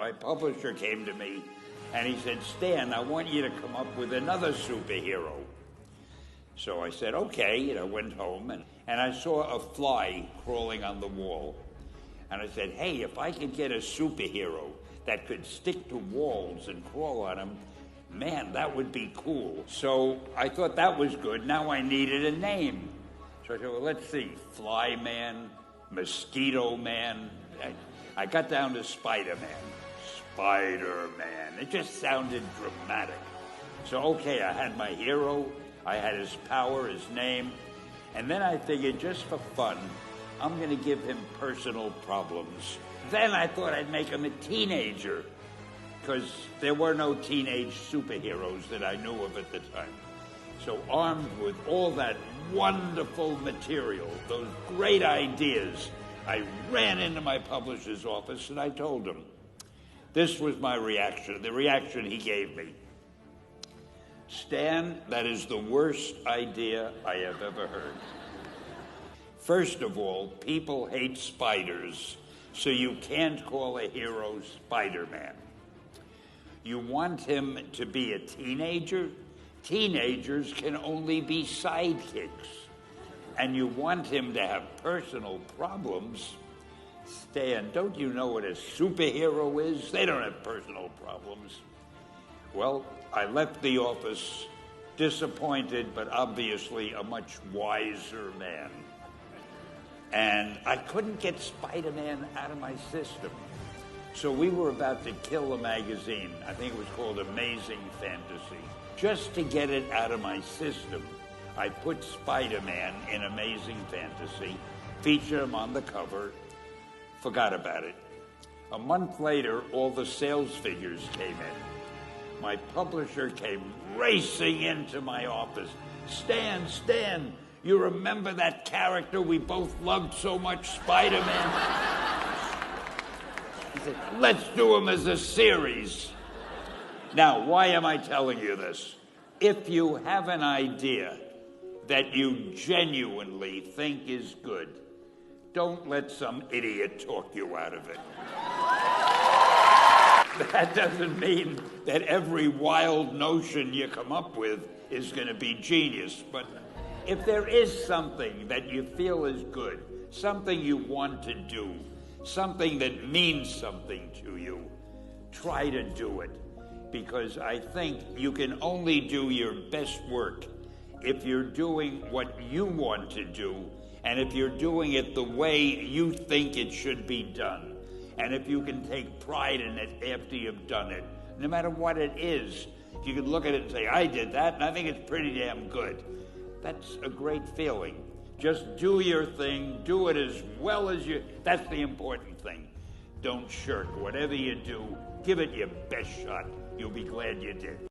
my publisher came to me and he said, Stan, I want you to come up with another superhero. So I said, okay, and I went home and I saw a fly crawling on the wall. And I said, hey, if I could get a superhero that could stick to walls and crawl on them, man, that would be cool. So I thought that was good. Now I needed a name. So I said, well, let's see, Fly Man, Mosquito Man. I got down to Spider-Man. Spider-Man. It just sounded dramatic. So, okay, I had my hero, I had his power, his name, and then I figured just for fun, I'm going to give him personal problems. Then I thought I'd make him a teenager, because there were no teenage superheroes that I knew of at the time. So armed with all that wonderful material, those great ideas, I ran into my publisher's office and I told him. This was my reaction, the reaction he gave me. Stan, that is the worst idea I have ever heard. First of all, people hate spiders, so you can't call a hero Spider-Man. You want him to be a teenager? Teenagers can only be sidekicks. And you want him to have personal problems? Stan, don't you know what a superhero is? They don't have personal problems. Well, I left the office disappointed, but obviously a much wiser man. And I couldn't get Spider-Man out of my system. So we were about to kill a magazine. I think it was called Amazing Fantasy. Just to get it out of my system, I put Spider-Man in Amazing Fantasy, featured him on the cover, forgot about it. A month later, all the sales figures came in. My publisher came racing into my office. Stan, you remember that character we both loved so much, Spider-Man? He said, let's do him as a series. Now, why am I telling you this? If you have an idea that you genuinely think is good, don't let some idiot talk you out of it. That doesn't mean that every wild notion you come up with is going to be genius, but if there is something that you feel is good, something you want to do, something that means something to you, try to do it. Because I think you can only do your best work if you're doing what you want to do, and if you're doing it the way you think it should be done, and if you can take pride in it after you've done it, no matter what it is. If you can look at it and say, I did that, and I think it's pretty damn good. That's a great feeling. Just do your thing, do it as well as you, that's the important thing. Don't shirk. Whatever you do, give it your best shot. You'll be glad you did.